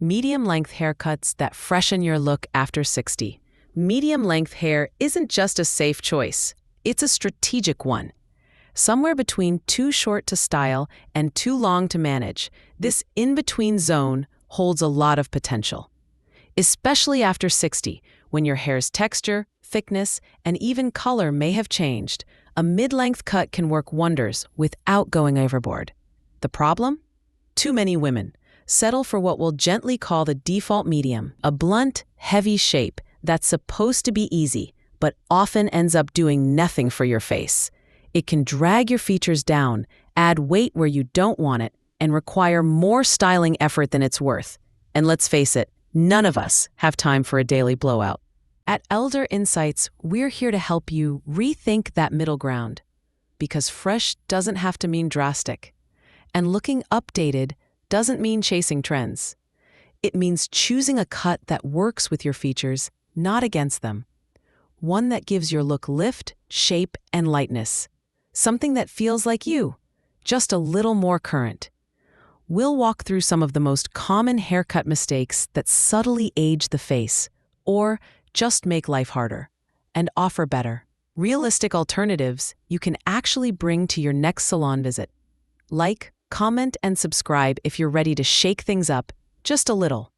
Medium-length haircuts that freshen your look after 60. Medium-length hair isn't just a safe choice, it's a strategic one. Somewhere between too short to style and too long to manage, this in-between zone holds a lot of potential. Especially after 60, when your hair's texture, thickness, and even color may have changed, a mid-length cut can work wonders without going overboard. The problem? Too many women settle for what we'll gently call the default medium, a blunt, heavy shape that's supposed to be easy, but often ends up doing nothing for your face. It can drag your features down, add weight where you don't want it, and require more styling effort than it's worth. And let's face it, none of us have time for a daily blowout. At Elder Insights, we're here to help you rethink that middle ground. Because fresh doesn't have to mean drastic. And looking updated doesn't mean chasing trends. It means choosing a cut that works with your features, not against them. One that gives your look lift, shape, and lightness. Something that feels like you, just a little more current. We'll walk through some of the most common haircut mistakes that subtly age the face, or just make life harder, and offer better, realistic alternatives you can actually bring to your next salon visit. Like, comment, and subscribe if you're ready to shake things up just a little.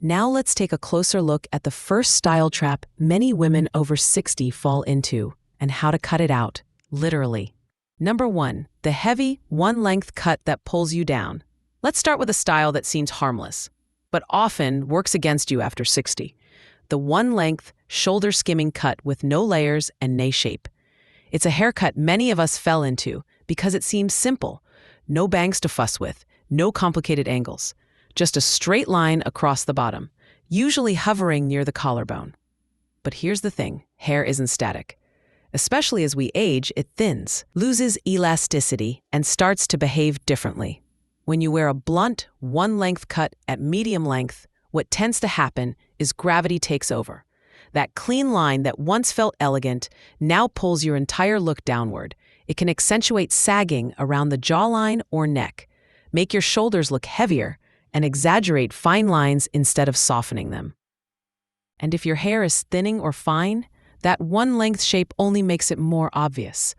Now let's take a closer look at the first style trap many women over 60 fall into, and how to cut it out, literally. Number 1, the heavy, one-length cut that pulls you down. Let's start with a style that seems harmless, but often works against you after 60. The one-length, shoulder-skimming cut with no layers and no shape. It's a haircut many of us fell into because it seems simple. No bangs to fuss with, no complicated angles. Just a straight line across the bottom, usually hovering near the collarbone. But here's the thing, hair isn't static. Especially as we age, it thins, loses elasticity, and starts to behave differently. When you wear a blunt, one-length cut at medium length, what tends to happen is gravity takes over. That clean line that once felt elegant now pulls your entire look downward. It can accentuate sagging around the jawline or neck, make your shoulders look heavier, and exaggerate fine lines instead of softening them. And if your hair is thinning or fine, that one-length shape only makes it more obvious.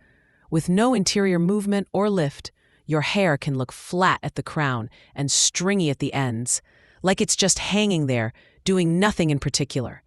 With no interior movement or lift, your hair can look flat at the crown and stringy at the ends, like it's just hanging there, doing nothing in particular.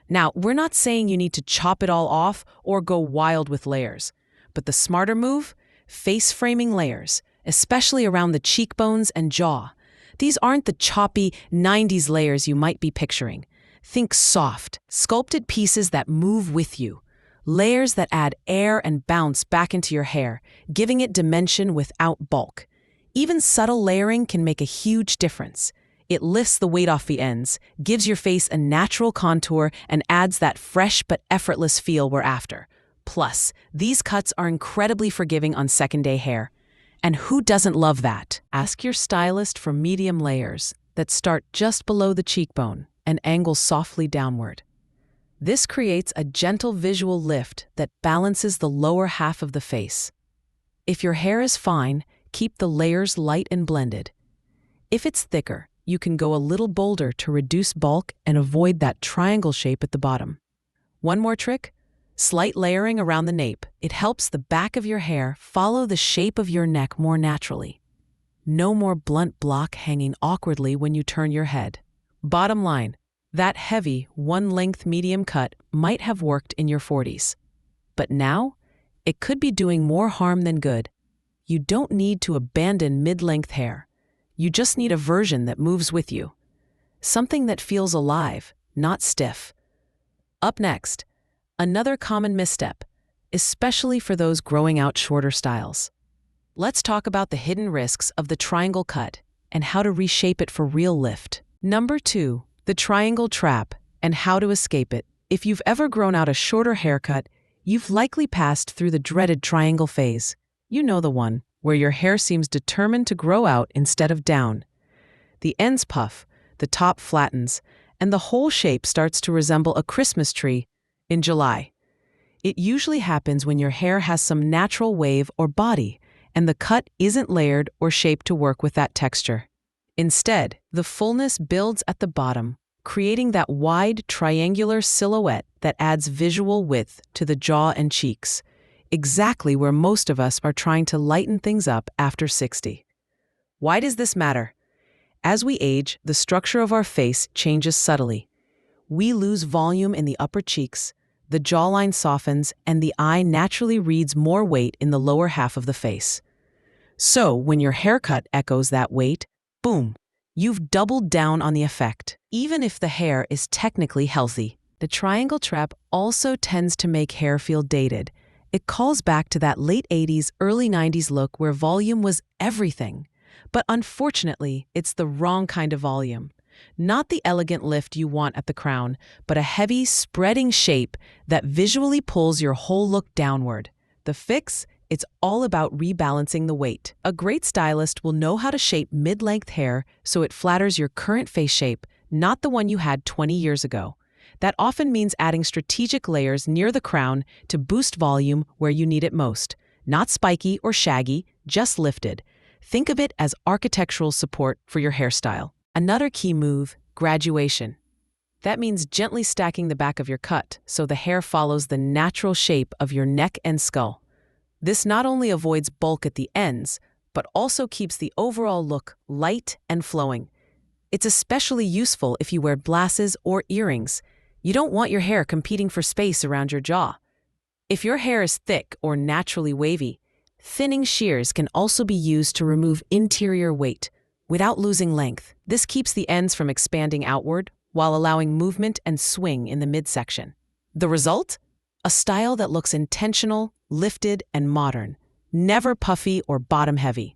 Now, we're not saying you need to chop it all off or go wild with layers. But the smarter move? Face-framing layers, especially around the cheekbones and jaw. These aren't the choppy 90s layers you might be picturing. Think soft, sculpted pieces that move with you. Layers that add air and bounce back into your hair, giving it dimension without bulk. Even subtle layering can make a huge difference. It lifts the weight off the ends, gives your face a natural contour, and adds that fresh but effortless feel we're after. Plus, these cuts are incredibly forgiving on second-day hair. And who doesn't love that? Ask your stylist for medium layers that start just below the cheekbone and angle softly downward. This creates a gentle visual lift that balances the lower half of the face. If your hair is fine, keep the layers light and blended. If it's thicker, you can go a little bolder to reduce bulk and avoid that triangle shape at the bottom. One more trick? Slight layering around the nape. It helps the back of your hair follow the shape of your neck more naturally. No more blunt block hanging awkwardly when you turn your head. Bottom line, that heavy, one-length medium cut might have worked in your 40s. But now, it could be doing more harm than good. You don't need to abandon mid-length hair. You just need a version that moves with you. Something that feels alive, not stiff. Up next, another common misstep, especially for those growing out shorter styles. Let's talk about the hidden risks of the triangle cut and how to reshape it for real lift. Number 2, the triangle trap and how to escape it. If you've ever grown out a shorter haircut, you've likely passed through the dreaded triangle phase. You know the one, where your hair seems determined to grow out instead of down. The ends puff, the top flattens, and the whole shape starts to resemble a Christmas tree in July. It usually happens when your hair has some natural wave or body, and the cut isn't layered or shaped to work with that texture. Instead, the fullness builds at the bottom, creating that wide, triangular silhouette that adds visual width to the jaw and cheeks, exactly where most of us are trying to lighten things up after 60. Why does this matter? As we age, the structure of our face changes subtly. We lose volume in the upper cheeks, the jawline softens, and the eye naturally reads more weight in the lower half of the face. So, when your haircut echoes that weight, boom, you've doubled down on the effect. Even if the hair is technically healthy, the triangle trap also tends to make hair feel dated. It calls back to that late 80s, early 90s look where volume was everything. But unfortunately, it's the wrong kind of volume. Not the elegant lift you want at the crown, but a heavy, spreading shape that visually pulls your whole look downward. The fix? It's all about rebalancing the weight. A great stylist will know how to shape mid-length hair so it flatters your current face shape, not the one you had 20 years ago. That often means adding strategic layers near the crown to boost volume where you need it most. Not spiky or shaggy, just lifted. Think of it as architectural support for your hairstyle. Another key move, graduation. That means gently stacking the back of your cut so the hair follows the natural shape of your neck and skull. This not only avoids bulk at the ends, but also keeps the overall look light and flowing. It's especially useful if you wear glasses or earrings. You don't want your hair competing for space around your jaw. If your hair is thick or naturally wavy, thinning shears can also be used to remove interior weight without losing length. This keeps the ends from expanding outward while allowing movement and swing in the midsection. The result? A style that looks intentional, lifted, and modern, never puffy or bottom-heavy.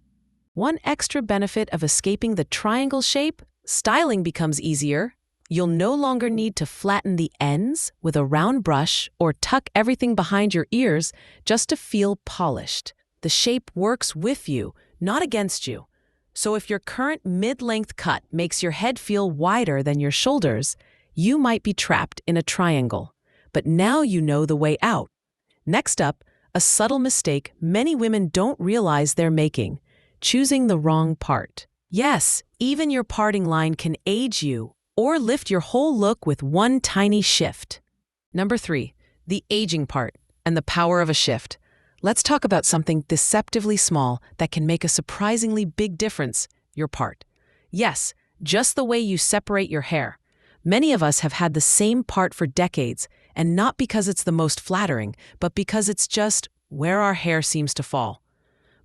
One extra benefit of escaping the triangle shape, styling becomes easier. You'll no longer need to flatten the ends with a round brush or tuck everything behind your ears just to feel polished. The shape works with you, not against you. So if your current mid-length cut makes your head feel wider than your shoulders, you might be trapped in a triangle. But now you know the way out. Next up, a subtle mistake many women don't realize they're making: choosing the wrong part. Yes, even your parting line can age you or lift your whole look with one tiny shift. Number 3, the aging part and the power of a shift. Let's talk about something deceptively small that can make a surprisingly big difference: your part. Yes, just the way you separate your hair. Many of us have had the same part for decades, and not because it's the most flattering, but because it's just where our hair seems to fall.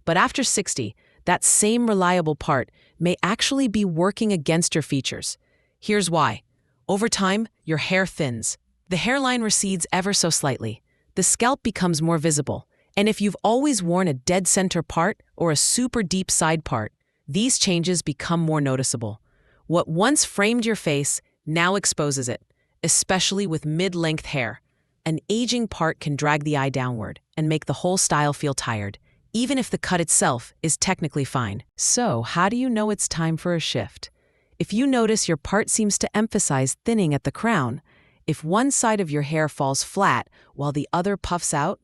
But after 60, that same reliable part may actually be working against your features. Here's why. Over time, your hair thins. The hairline recedes ever so slightly. The scalp becomes more visible. And if you've always worn a dead center part or a super deep side part, these changes become more noticeable. What once framed your face now exposes it, especially with mid-length hair. An aging part can drag the eye downward and make the whole style feel tired, even if the cut itself is technically fine. So, how do you know it's time for a shift? If you notice your part seems to emphasize thinning at the crown, if one side of your hair falls flat while the other puffs out,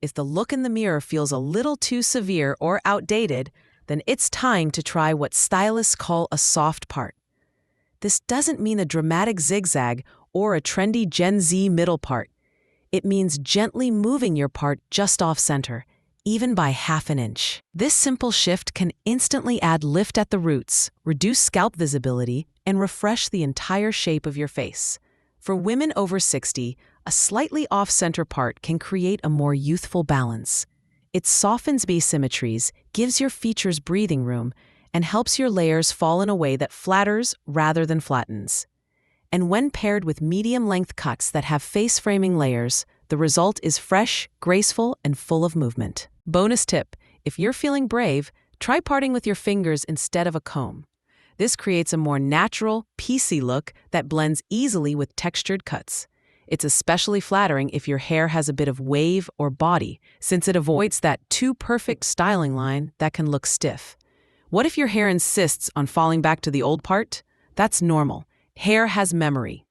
if the look in the mirror feels a little too severe or outdated, then it's time to try what stylists call a soft part. This doesn't mean a dramatic zigzag or a trendy Gen Z middle part. It means gently moving your part just off-center, even by half an inch. This simple shift can instantly add lift at the roots, reduce scalp visibility, and refresh the entire shape of your face. For women over 60, a slightly off-center part can create a more youthful balance. It softens asymmetries, gives your features breathing room, and helps your layers fall in a way that flatters rather than flattens. And when paired with medium-length cuts that have face-framing layers, the result is fresh, graceful, and full of movement. Bonus tip: if you're feeling brave, try parting with your fingers instead of a comb. This creates a more natural, piecey look that blends easily with textured cuts. It's especially flattering if your hair has a bit of wave or body, since it avoids that too perfect styling line that can look stiff. What if your hair insists on falling back to the old part? That's normal. Hair has memory.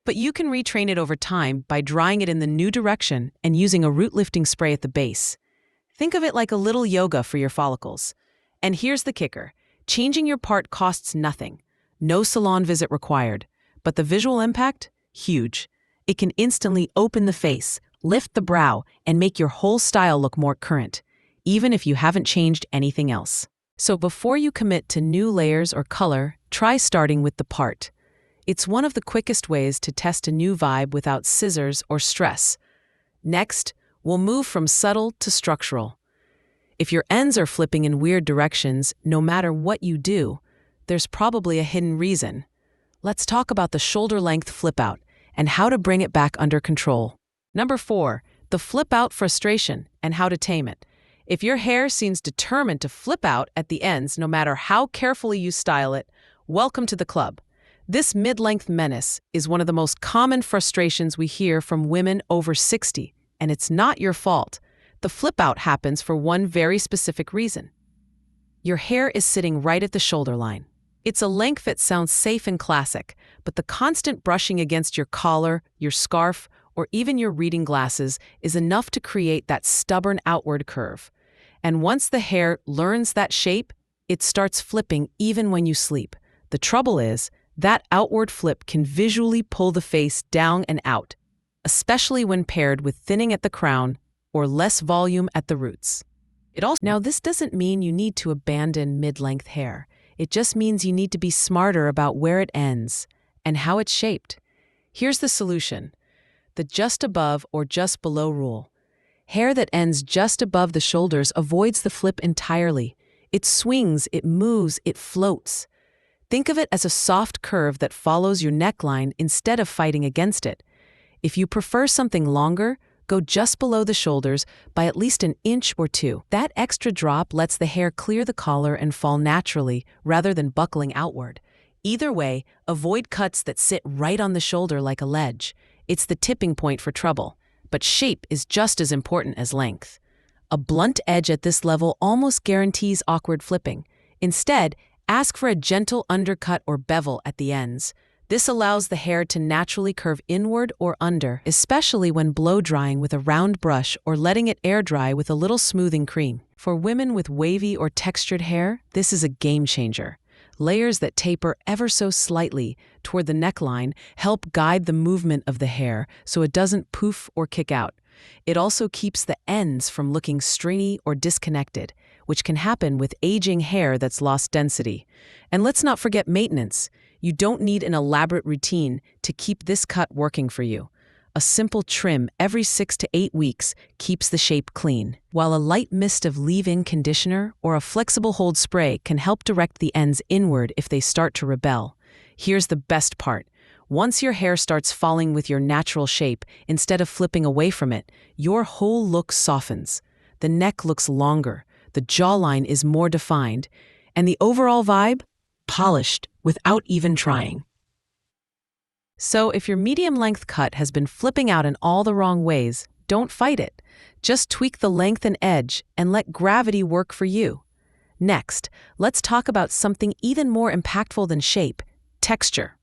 But you can retrain it over time by drying it in the new direction and using a root-lifting spray at the base. Think of it like a little yoga for your follicles. And here's the kicker: Changing your part costs nothing. No salon visit required. But the visual impact? Huge. It can instantly open the face, lift the brow, and make your whole style look more current, even if you haven't changed anything else. So before you commit to new layers or color, try starting with the part. It's one of the quickest ways to test a new vibe without scissors or stress. Next, we'll move from subtle to structural. If your ends are flipping in weird directions, no matter what you do, there's probably a hidden reason. Let's talk about the shoulder length flip out and how to bring it back under control. Number 4, the flip out frustration and how to tame it. If your hair seems determined to flip out at the ends no matter how carefully you style it, welcome to the club. This mid-length menace is one of the most common frustrations we hear from women over 60, and it's not your fault. The flip out happens for one very specific reason. Your hair is sitting right at the shoulder line. It's a length that sounds safe and classic, but the constant brushing against your collar, your scarf, or even your reading glasses is enough to create that stubborn outward curve. And once the hair learns that shape, it starts flipping even when you sleep. The trouble is, that outward flip can visually pull the face down and out, especially when paired with thinning at the crown or less volume at the roots. Now, this doesn't mean you need to abandon mid-length hair. It just means you need to be smarter about where it ends and how it's shaped. Here's the solution: the just above or just below rule. Hair that ends just above the shoulders avoids the flip entirely. It swings, it moves, it floats. Think of it as a soft curve that follows your neckline instead of fighting against it. If you prefer something longer, go just below the shoulders by at least an inch or 2. That extra drop lets the hair clear the collar and fall naturally rather than buckling outward. Either way, avoid cuts that sit right on the shoulder like a ledge. It's the tipping point for trouble. But shape is just as important as length. A blunt edge at this level almost guarantees awkward flipping. Instead, ask for a gentle undercut or bevel at the ends. This allows the hair to naturally curve inward or under, especially when blow drying with a round brush or letting it air dry with a little smoothing cream. For women with wavy or textured hair, this is a game changer. Layers that taper ever so slightly toward the neckline help guide the movement of the hair so it doesn't poof or kick out. It also keeps the ends from looking stringy or disconnected, which can happen with aging hair that's lost density. And let's not forget maintenance. You don't need an elaborate routine to keep this cut working for you. A simple trim every 6 to 8 weeks keeps the shape clean, while a light mist of leave-in conditioner or a flexible hold spray can help direct the ends inward if they start to rebel. Here's the best part. Once your hair starts falling with your natural shape, instead of flipping away from it, your whole look softens. The neck looks longer, the jawline is more defined, and the overall vibe? Polished without even trying. So if your medium-length cut has been flipping out in all the wrong ways, don't fight it. Just tweak the length and edge and let gravity work for you. Next, let's talk about something even more impactful than shape: texture.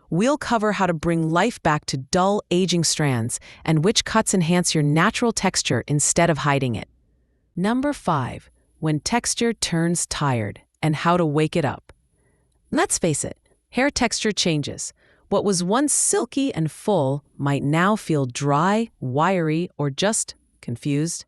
We'll cover how to bring life back to dull, aging strands and which cuts enhance your natural texture instead of hiding it. Number 5, when texture turns tired and how to wake it up. Let's face it, hair texture changes. What was once silky and full might now feel dry, wiry, or just confused.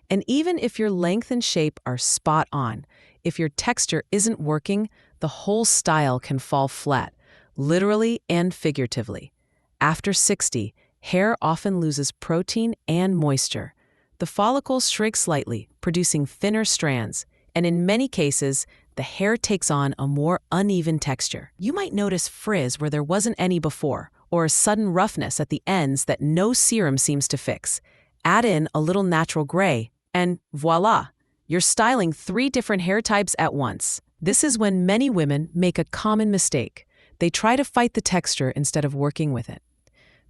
And even if your length and shape are spot on, if your texture isn't working, the whole style can fall flat, literally and figuratively. After 60, hair often loses protein and moisture. The follicles shrink slightly, producing thinner strands, and in many cases, the hair takes on a more uneven texture. You might notice frizz where there wasn't any before, or a sudden roughness at the ends that no serum seems to fix. Add in a little natural gray, and voila! You're styling 3 different hair types at once. This is when many women make a common mistake. They try to fight the texture instead of working with it.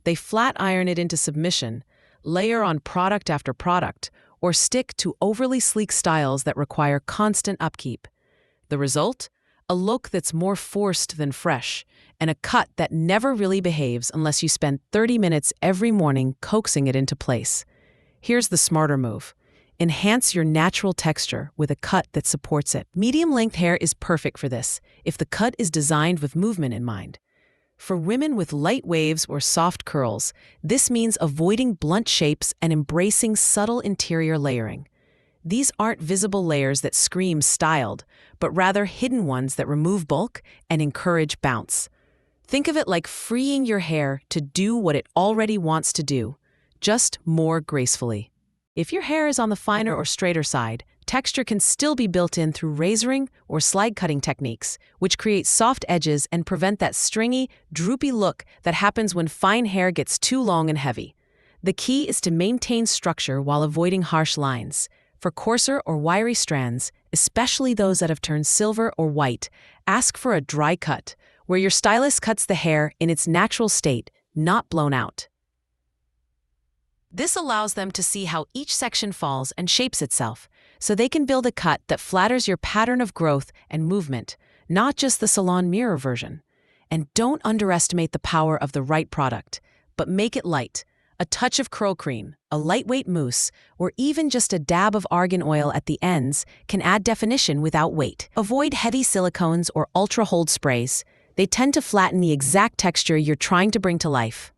They flat iron it into submission, layer on product after product, or stick to overly sleek styles that require constant upkeep. The result? A look that's more forced than fresh, and a cut that never really behaves unless you spend 30 minutes every morning coaxing it into place. Here's the smarter move. Enhance your natural texture with a cut that supports it. Medium-length hair is perfect for this if the cut is designed with movement in mind. For women with light waves or soft curls, this means avoiding blunt shapes and embracing subtle interior layering. These aren't visible layers that scream styled, but rather hidden ones that remove bulk and encourage bounce. Think of it like freeing your hair to do what it already wants to do, just more gracefully. If your hair is on the finer or straighter side, texture can still be built in through razoring or slide cutting techniques, which create soft edges and prevent that stringy, droopy look that happens when fine hair gets too long and heavy. The key is to maintain structure while avoiding harsh lines. For coarser or wiry strands, especially those that have turned silver or white, ask for a dry cut, where your stylist cuts the hair in its natural state, not blown out. This allows them to see how each section falls and shapes itself, so they can build a cut that flatters your pattern of growth and movement, not just the salon mirror version. And don't underestimate the power of the right product, but make it light. A touch of curl cream, a lightweight mousse, or even just a dab of argan oil at the ends can add definition without weight. Avoid heavy silicones or ultra-hold sprays. They tend to flatten the exact texture you're trying to bring to life.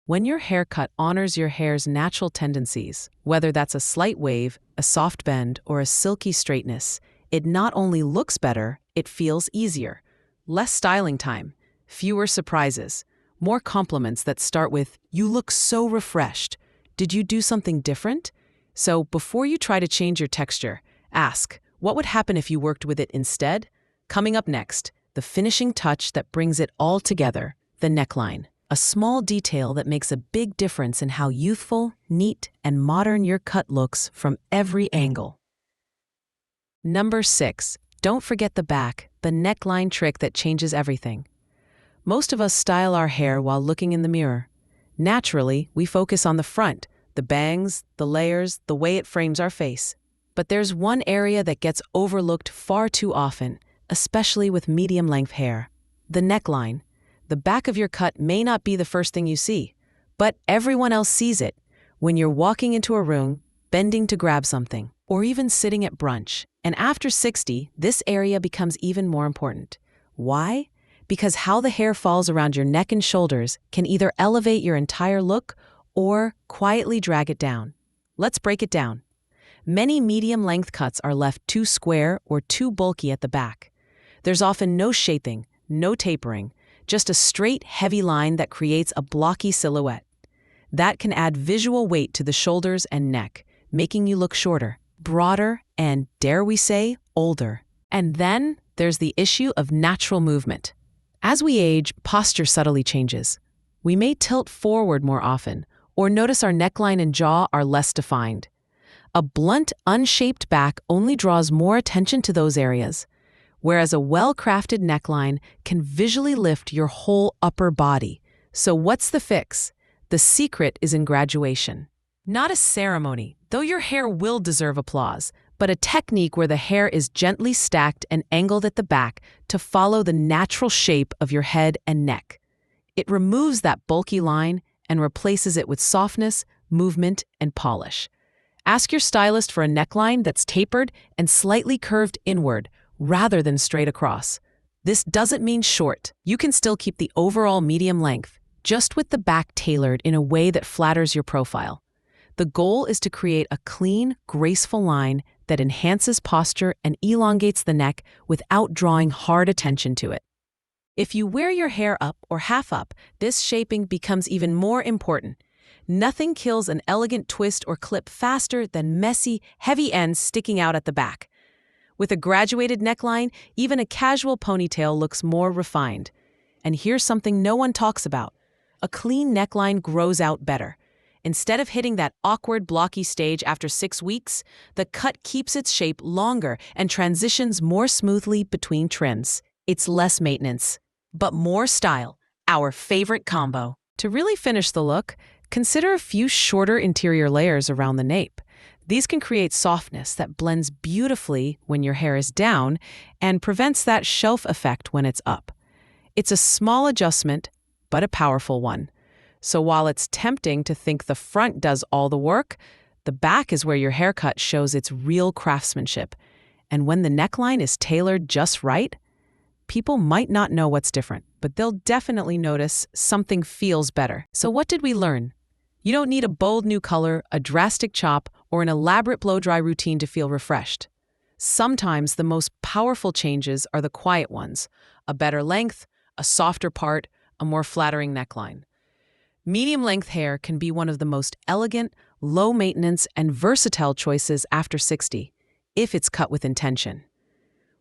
When your haircut honors your hair's natural tendencies, whether that's a slight wave, a soft bend, or a silky straightness, it not only looks better, it feels easier. Less styling time, fewer surprises, more compliments that start with, "You look so refreshed. Did you do something different?" So before you try to change your texture, ask, what would happen if you worked with it instead? Coming up next, the finishing touch that brings it all together, the neckline. A small detail that makes a big difference in how youthful, neat, and modern your cut looks from every angle. Number 6. Don't forget the back, the neckline trick that changes everything. Most of us style our hair while looking in the mirror. Naturally, we focus on the front, the bangs, the layers, the way it frames our face. But there's one area that gets overlooked far too often, especially with medium-length hair: the neckline. The back of your cut may not be the first thing you see, but everyone else sees it when you're walking into a room, bending to grab something, or even sitting at brunch. And after 60, this area becomes even more important. Why? Because how the hair falls around your neck and shoulders can either elevate your entire look or quietly drag it down. Let's break it down. Many medium-length cuts are left too square or too bulky at the back. There's often no shaping, no tapering, just a straight, heavy line that creates a blocky silhouette. That can add visual weight to the shoulders and neck, making you look shorter, broader, and, dare we say, older. And then there's the issue of natural movement. As we age, posture subtly changes. We may tilt forward more often, or notice our neckline and jaw are less defined. A blunt, unshaped back only draws more attention to those areas, whereas a well-crafted neckline can visually lift your whole upper body. So what's the fix? The secret is in graduation. Not a ceremony, though your hair will deserve applause, but a technique where the hair is gently stacked and angled at the back to follow the natural shape of your head and neck. It removes that bulky line and replaces it with softness, movement, and polish. Ask your stylist for a neckline that's tapered and slightly curved inward, rather than straight across. This doesn't mean short. You can still keep the overall medium length, just with the back tailored in a way that flatters your profile. The goal is to create a clean, graceful line that enhances posture and elongates the neck without drawing hard attention to it. If you wear your hair up or half up, this shaping becomes even more important. Nothing kills an elegant twist or clip faster than messy, heavy ends sticking out at the back. With a graduated neckline, even a casual ponytail looks more refined. And here's something no one talks about. A clean neckline grows out better. Instead of hitting that awkward, blocky stage after 6 weeks, the cut keeps its shape longer and transitions more smoothly between trims. It's less maintenance, but more style, our favorite combo. To really finish the look, consider a few shorter interior layers around the nape. These can create softness that blends beautifully when your hair is down and prevents that shelf effect when it's up. It's a small adjustment, but a powerful one. So while it's tempting to think the front does all the work, The back is where your haircut shows its real craftsmanship. And when the neckline is tailored just right, people might not know what's different, but they'll definitely notice something feels better. So what did we learn? You don't need a bold new color, a drastic chop, or an elaborate blow-dry routine to feel refreshed. Sometimes the most powerful changes are the quiet ones: a better length, a softer part, a more flattering neckline. Medium-length hair can be one of the most elegant, low-maintenance, and versatile choices after 60, if it's cut with intention.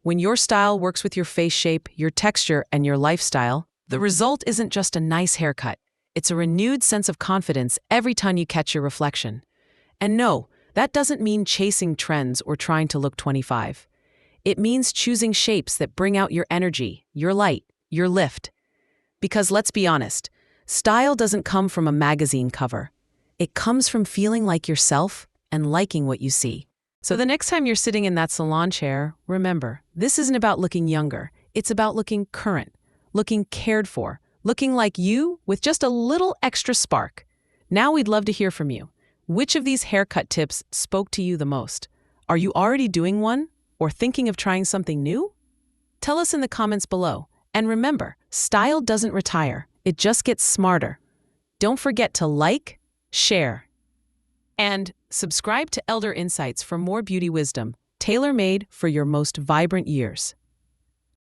When your style works with your face shape, your texture, and your lifestyle, the result isn't just a nice haircut. It's a renewed sense of confidence every time you catch your reflection. And no, that doesn't mean chasing trends or trying to look 25. It means choosing shapes that bring out your energy, your light, your lift. Because let's be honest, style doesn't come from a magazine cover. It comes from feeling like yourself and liking what you see. So the next time you're sitting in that salon chair, remember, this isn't about looking younger. It's about looking current, looking cared for, looking like you with just a little extra spark. Now we'd love to hear from you. Which of these haircut tips spoke to you the most? Are you already doing one or thinking of trying something new? Tell us in the comments below. And remember, style doesn't retire. It just gets smarter. Don't forget to like, share, and subscribe to Elder Insights for more beauty wisdom, tailor-made for your most vibrant years.